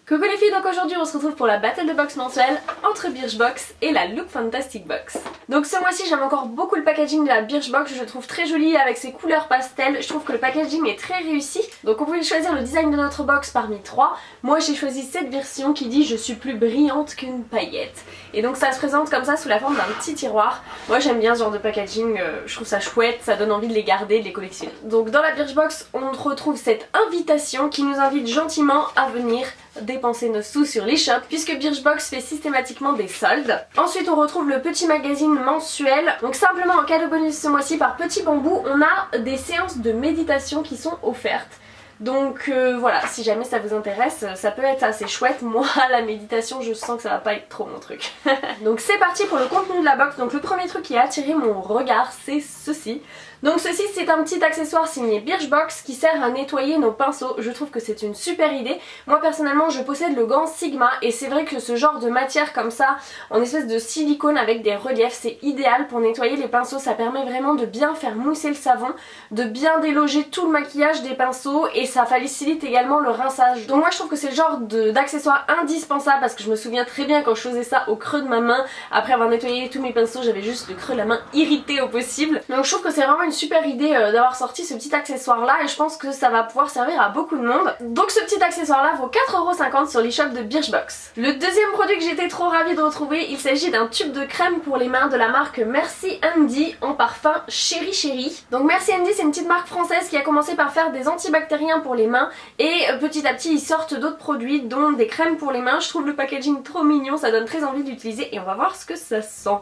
Coucou les filles, donc aujourd'hui on se retrouve pour la battle de box mensuelle entre Birchbox et la Look Fantastic Box. Donc ce mois-ci j'aime encore beaucoup le packaging de la Birchbox, je le trouve très joli avec ses couleurs pastel, je trouve que le packaging est très réussi. Donc on pouvait choisir le design de notre box parmi 3, moi j'ai choisi cette version qui dit je suis plus brillante qu'une paillette. Et donc ça se présente comme ça sous la forme d'un petit tiroir. Moi j'aime bien ce genre de packaging, je trouve ça chouette, ça donne envie de les garder, de les collectionner. Donc dans la Birchbox on retrouve cette invitation qui nous invite gentiment à venir dépenser nos sous sur l'eShop puisque Birchbox fait systématiquement des soldes. Ensuite on retrouve le petit magazine mensuel. Donc simplement en cadeau bonus ce mois-ci par Petit Bambou on a des séances de méditation qui sont offertes. Donc voilà, si jamais ça vous intéresse, ça peut être assez chouette. Moi la méditation je sens que ça va pas être trop mon truc. Donc c'est parti pour le contenu de la box. Donc le premier truc qui a attiré mon regard c'est ceci. Donc ceci c'est un petit accessoire signé Birchbox qui sert à nettoyer nos pinceaux. Je trouve que c'est une super idée. Moi personnellement je possède le gant Sigma et c'est vrai que ce genre de matière comme ça en espèce de silicone avec des reliefs c'est idéal pour nettoyer les pinceaux. Ça permet vraiment de bien faire mousser le savon, de bien déloger tout le maquillage des pinceaux et ça facilite également le rinçage. Donc moi je trouve que c'est le genre d'accessoire indispensable parce que je me souviens très bien quand je faisais ça au creux de ma main. Après avoir nettoyé tous mes pinceaux j'avais juste le creux de la main irrité au possible. Donc je trouve que c'est vraiment une super idée d'avoir sorti ce petit accessoire là et je pense que ça va pouvoir servir à beaucoup de monde. Donc ce petit accessoire là vaut 4,50€ sur l'eShop de Birchbox. Le deuxième produit que j'étais trop ravie de retrouver, il s'agit d'un tube de crème pour les mains de la marque Merci Handy en parfum Chéri Chéri. Donc Merci Handy c'est une petite marque française qui a commencé par faire des antibactériens pour les mains et petit à petit ils sortent d'autres produits dont des crèmes pour les mains. Je trouve le packaging trop mignon, ça donne très envie d'utiliser et on va voir ce que ça sent.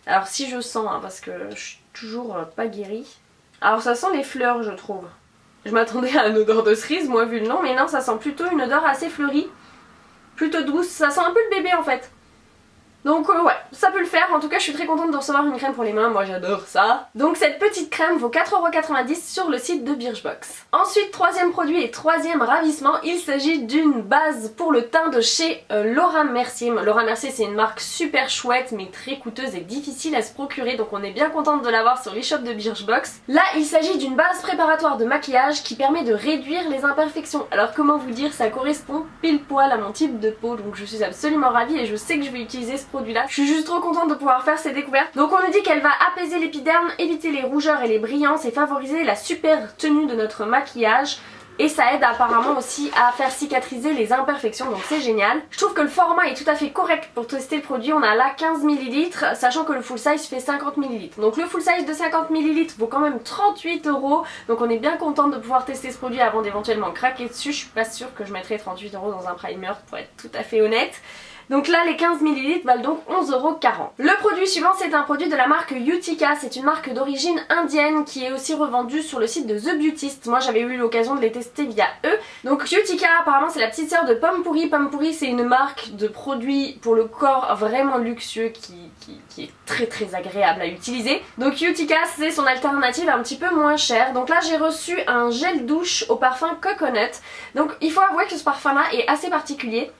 Alors si je sens, hein, parce que je suis toujours pas guérie. Alors ça sent les fleurs je trouve. Je m'attendais à une odeur de cerise moi vu le nom, mais non ça sent plutôt une odeur assez fleurie. Plutôt douce, ça sent un peu le bébé en fait. Donc ouais, ça peut le faire, en tout cas je suis très contente de recevoir une crème pour les mains, moi j'adore ça. Donc cette petite crème vaut 4,90€ sur le site de Birchbox. Ensuite, troisième produit et troisième ravissement, il s'agit d'une base pour le teint de chez Laura Mercier. Laura Mercier c'est une marque super chouette mais très coûteuse et difficile à se procurer, donc on est bien contente de l'avoir sur l'eShop de Birchbox. Là il s'agit d'une base préparatoire de maquillage qui permet de réduire les imperfections. Alors comment vous dire, ça correspond pile poil à mon type de peau, donc je suis absolument ravie et je sais que je vais utiliser ce produit là. Je suis juste trop contente de pouvoir faire ces découvertes. Donc on nous dit qu'elle va apaiser l'épiderme, éviter les rougeurs et les brillances et favoriser la super tenue de notre maquillage. Et ça aide apparemment aussi à faire cicatriser les imperfections, donc c'est génial. Je trouve que le format est tout à fait correct pour tester le produit. On a là 15 ml, sachant que le full size fait 50 ml. Donc le full size de 50 ml vaut quand même 38€. Donc on est bien contente de pouvoir tester ce produit avant d'éventuellement craquer dessus. Je suis pas sûre que je mettrai 38€ dans un primer pour être tout à fait honnête. Donc là les 15 ml valent donc 11,40€. Le produit suivant c'est un produit de la marque Utica, c'est une marque d'origine indienne qui est aussi revendue sur le site de The Beautist. Moi j'avais eu l'occasion de les tester via eux. Donc Utica apparemment c'est la petite sœur de Pomme Pourrie. Pomme Pourrie c'est une marque de produits pour le corps vraiment luxueux qui est très agréable à utiliser. Donc Utica c'est son alternative un petit peu moins chère. Donc là j'ai reçu un gel douche au parfum Coconut. Donc il faut avouer que ce parfum là est assez particulier.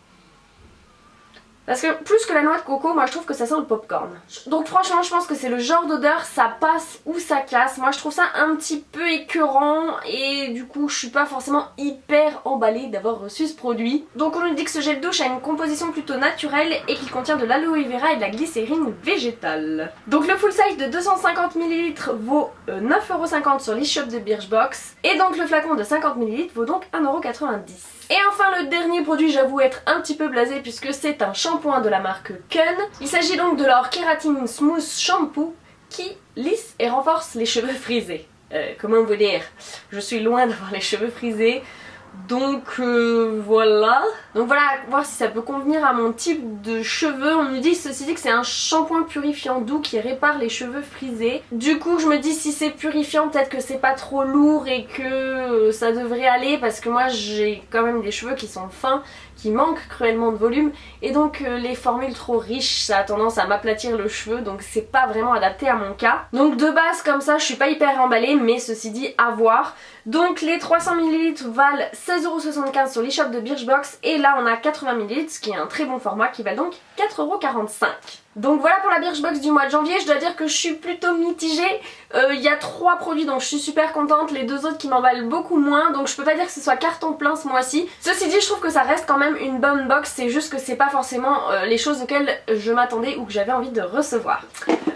Parce que plus que la noix de coco, moi je trouve que ça sent le popcorn. Donc franchement je pense que c'est le genre d'odeur, ça passe ou ça casse. Moi je trouve ça un petit peu écœurant et du coup je suis pas forcément hyper emballée d'avoir reçu ce produit. Donc on nous dit que ce gel douche a une composition plutôt naturelle et qu'il contient de l'aloe vera et de la glycérine végétale. Donc le full size de 250 ml vaut 9,50€ sur l'eShop de Birchbox. Et donc le flacon de 50 ml vaut donc 1,90€. Et enfin le dernier produit, j'avoue être un petit peu blasée puisque c'est un shampoing de la marque Kun. Il s'agit donc de leur Keratin Smooth Shampoo qui lisse et renforce les cheveux frisés. Comment vous dire, je suis loin d'avoir les cheveux frisés. Donc voilà. Donc voilà, voir si ça peut convenir à mon type de cheveux. On nous dit ceci dit que c'est un shampoing purifiant doux qui répare les cheveux frisés. Du coup je me dis si c'est purifiant peut-être que c'est pas trop lourd et que ça devrait aller parce que moi j'ai quand même des cheveux qui sont fins, qui manquent cruellement de volume et donc les formules trop riches ça a tendance à m'aplatir le cheveu donc c'est pas vraiment adapté à mon cas. Donc de base comme ça je suis pas hyper emballée mais ceci dit à voir. Donc les 300 ml valent 16,75€ sur l'eShop de Birchbox et là on a 80 ml ce qui est un très bon format qui valent donc 4,45€. Donc voilà pour la Birchbox du mois de janvier. Je dois dire que je suis plutôt mitigée. Il y a 3 produits dont je suis super contente, les 2 autres qui m'emballent beaucoup moins, donc je peux pas dire que ce soit carton plein ce mois-ci. Ceci dit, je trouve que ça reste quand même une bonne box, c'est juste que c'est pas forcément les choses auxquelles je m'attendais ou que j'avais envie de recevoir.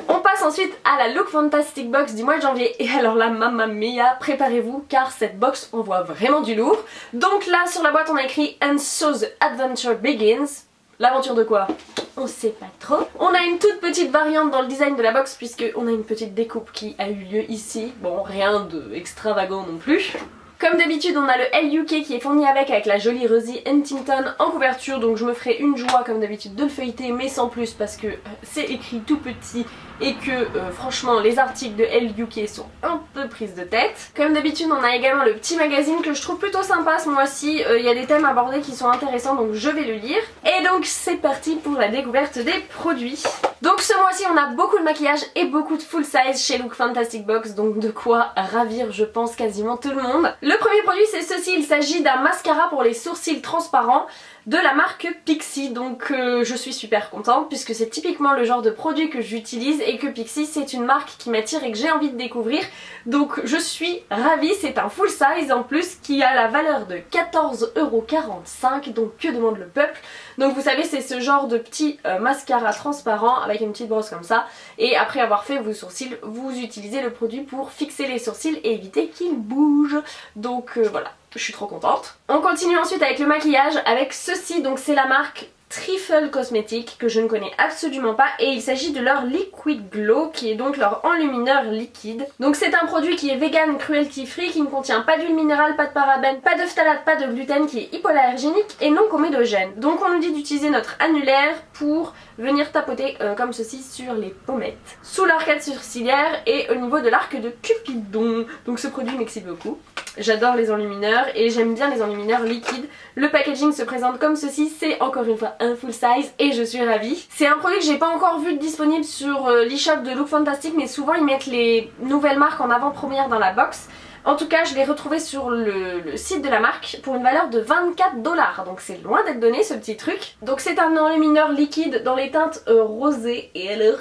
On passe ensuite à la Look Fantastic Box du mois de janvier. Et alors là, mamma mia, préparez-vous car cette box on voit vraiment du lourd. Donc là sur la boîte on a écrit And so the adventure begins. L'aventure de quoi? On sait pas trop. On a une toute petite variante dans le design de la box puisque on a une petite découpe qui a eu lieu ici. Bon, rien de extravagant non plus. Comme d'habitude, on a le LUK qui est fourni avec la jolie Rosie Huntington en couverture, donc je me ferai une joie comme d'habitude de le feuilleter, mais sans plus parce que c'est écrit tout petit et que franchement les articles de LUK sont un peu prises de tête. Comme d'habitude, on a également le petit magazine que je trouve plutôt sympa ce mois-ci, il y a des thèmes abordés qui sont intéressants donc je vais le lire. Et donc c'est parti pour la découverte des produits. Donc ce mois-ci on a beaucoup de maquillage et beaucoup de full size chez Look Fantastic Box, donc de quoi ravir je pense quasiment tout le monde. Le premier produit c'est ceci, il s'agit d'un mascara pour les sourcils transparents de la marque Pixi, donc je suis super contente puisque c'est typiquement le genre de produit que j'utilise et que Pixi c'est une marque qui m'attire et que j'ai envie de découvrir, donc je suis ravie. C'est un full size en plus qui a la valeur de 14,45 €, donc que demande le peuple. Donc vous savez c'est ce genre de petit mascara transparent avec une petite brosse comme ça, et après avoir fait vos sourcils vous utilisez le produit pour fixer les sourcils et éviter qu'ils bougent, donc voilà. Je suis trop contente. On continue ensuite avec le maquillage avec ceci, donc c'est la marque Trifle Cosmetics que je ne connais absolument pas et il s'agit de leur Liquid Glow qui est donc leur enlumineur liquide. Donc c'est un produit qui est vegan, cruelty free, qui ne contient pas d'huile minérale, pas de parabènes, pas de phtalate, pas de gluten, qui est hypoallergénique et non comédogène. Donc on nous dit d'utiliser notre annulaire pour venir tapoter comme ceci sur les pommettes, sous l'arcade sourcilière et au niveau de l'arc de Cupidon. Donc ce produit m'excite beaucoup. J'adore les enlumineurs et j'aime bien les enlumineurs liquides. Le packaging se présente comme ceci, c'est encore une fois un full size et je suis ravie. C'est un produit que j'ai pas encore vu disponible sur l'e-shop de Look Fantastic, mais souvent ils mettent les nouvelles marques en avant-première dans la box. En tout cas, je l'ai retrouvé sur le site de la marque pour une valeur de 24 $, donc c'est loin d'être donné ce petit truc. Donc c'est un enlumineur liquide dans les teintes rosées et alors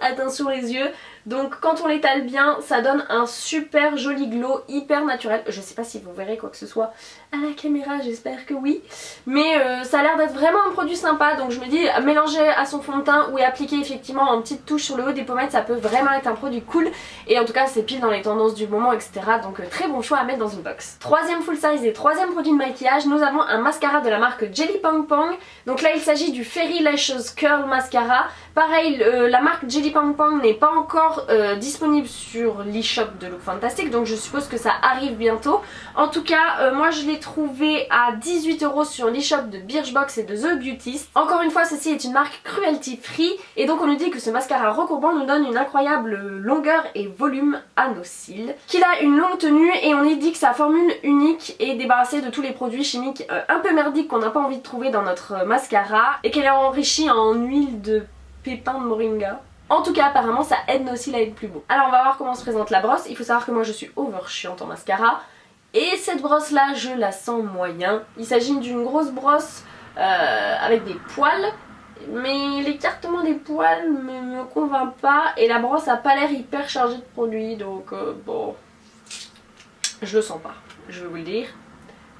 attention les yeux. Donc quand on l'étale bien, ça donne un super joli glow hyper naturel. Je sais pas si vous verrez quoi que ce soit à la caméra, j'espère que oui. Mais ça a l'air d'être vraiment un produit sympa, donc je me dis mélanger à son fond de teint ou appliquer effectivement en petite touche sur le haut des pommettes, ça peut vraiment être un produit cool. Et en tout cas c'est pile dans les tendances du moment, etc. Donc très bon choix à mettre dans une box. Troisième full size et troisième produit de maquillage, nous avons un mascara de la marque Jelly Pong Pong. Donc là il s'agit du Fairy Lashes Curl Mascara. Pareil, la marque Jelly Pong Pong n'est pas encore disponible sur l'e-shop de Look Fantastic, donc je suppose que ça arrive bientôt. En tout cas, moi je l'ai trouvé à 18 € sur l'e-shop de Birchbox et de The Beautist. Encore une fois, ceci est une marque cruelty free et donc on nous dit que ce mascara recourbant nous donne une incroyable longueur et volume à nos cils, qu'il a une longue tenue et on nous dit que sa formule unique est débarrassée de tous les produits chimiques un peu merdiques qu'on n'a pas envie de trouver dans notre mascara et qu'elle est enrichie en huile de pépins de moringa. En tout cas apparemment ça aide nos cils à être plus beaux. Alors on va voir comment se présente la brosse. Il faut savoir que moi je suis over chiante en mascara et cette brosse là je la sens moyen. Il s'agit d'une grosse brosse avec des poils, mais l'écartement des poils me convainc pas et la brosse a pas l'air hyper chargée de produits, donc bon, je le sens pas, je vais vous le dire,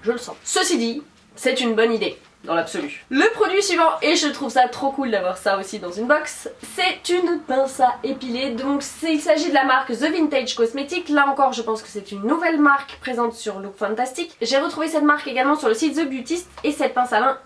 je le sens. Ceci dit, c'est une bonne idée dans l'absolu. Le produit suivant, et je trouve ça trop cool d'avoir ça aussi dans une box, c'est une pince à épiler. Donc il s'agit de la marque The Vintage Cosmetics. Là encore je pense que c'est une nouvelle marque présente sur Look Fantastic. J'ai retrouvé cette marque également sur le site The Beautist et cette pince à linge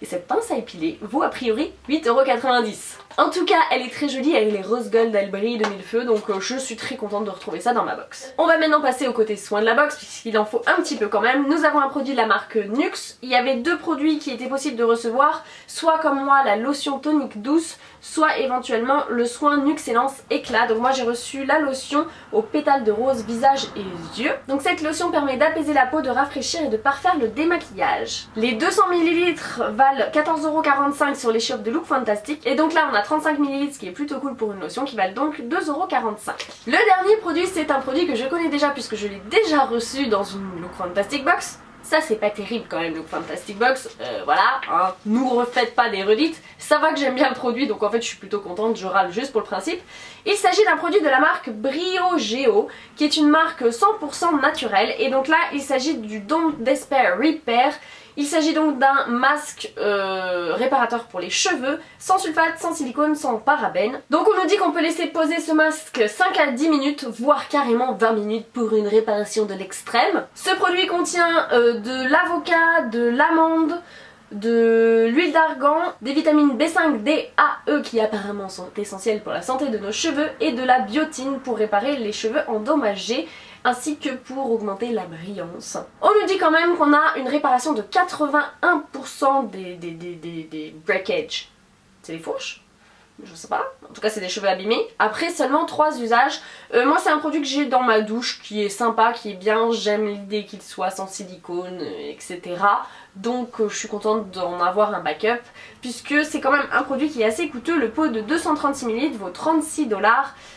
et cette pince à épiler vaut a priori 8,90 €. En tout cas elle est très jolie, elle est rose gold, elle brille de mille feux, donc je suis très contente de retrouver ça dans ma box. On va maintenant passer au côté soin de la box puisqu'il en faut un petit peu quand même. Nous avons un produit de la marque Nuxe. Il y avait deux produits qui étaient possibles de recevoir, soit comme moi la lotion tonique douce, soit éventuellement le soin Nuxellance éclat. Donc moi j'ai reçu la lotion aux pétales de rose visage et yeux. Donc cette lotion permet d'apaiser la peau, de rafraîchir et de parfaire le démaquillage. Les 200 ml valent 14,45 € sur les shops de Look Fantastic et donc là on a 35 ml, ce qui est plutôt cool pour une lotion, qui valent donc 2,45 €. Le dernier produit c'est un produit que je connais déjà puisque je l'ai déjà reçu dans une Look Fantastic box. Ça c'est pas terrible quand même Look Fantastic Box, voilà, hein, nous refaites pas des redites, ça va que j'aime bien le produit donc en fait je suis plutôt contente, je râle juste pour le principe. Il s'agit d'un produit de la marque Briogeo qui est une marque 100% naturelle et donc là il s'agit du Don't Despair Repair. Il s'agit donc d'un masque réparateur pour les cheveux, sans sulfate, sans silicone, sans parabènes. Donc on nous dit qu'on peut laisser poser ce masque 5 à 10 minutes, voire carrément 20 minutes pour une réparation de l'extrême. Ce produit contient de l'avocat, de l'amande, de l'huile d'argan, des vitamines B5, D, A, E qui apparemment sont essentielles pour la santé de nos cheveux et de la biotine pour réparer les cheveux endommagés ainsi que pour augmenter la brillance. On nous dit quand même qu'on a une réparation de 81% des breakages. C'est les fourches ? Je sais pas, en tout cas c'est des cheveux abîmés. Après seulement 3 usages. Moi c'est un produit que j'ai dans ma douche qui est sympa, qui est bien, j'aime l'idée qu'il soit sans silicone, etc. Donc je suis contente d'en avoir un backup puisque c'est quand même un produit qui est assez coûteux. Le pot de 236 ml vaut 36$.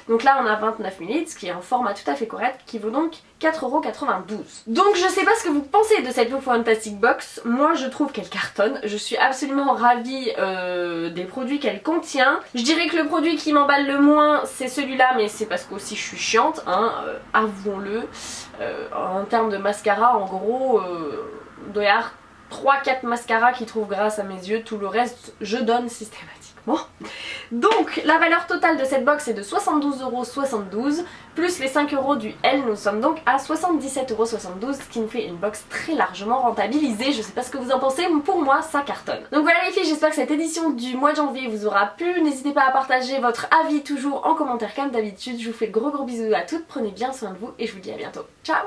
Donc là on a 29 ml, ce qui est un format tout à fait correct qui vaut donc 4,92€. Donc je sais pas ce que vous pensez de cette Look Fantastic Box. Moi je trouve qu'elle cartonne. Je suis absolument ravie des produits qu'elle contient. Je dirais que le produit qui m'emballe le moins c'est celui-là, mais c'est parce qu'aussi je suis chiante, hein, avouons-le. En termes de mascara, en gros, il doit y avoir 3-4 mascaras qui trouvent grâce à mes yeux, tout le reste je donne systématiquement. Donc la valeur totale de cette box est de 72,72€, plus les 5€ du L, nous sommes donc à 77,72€, ce qui nous fait une box très largement rentabilisée. Je sais pas ce que vous en pensez, mais pour moi ça cartonne. Donc voilà les filles, j'espère que cette édition du mois de janvier vous aura plu. N'hésitez pas à partager votre avis toujours en commentaire comme d'habitude. Je vous fais de gros bisous à toutes, prenez bien soin de vous et je vous dis à bientôt. Ciao!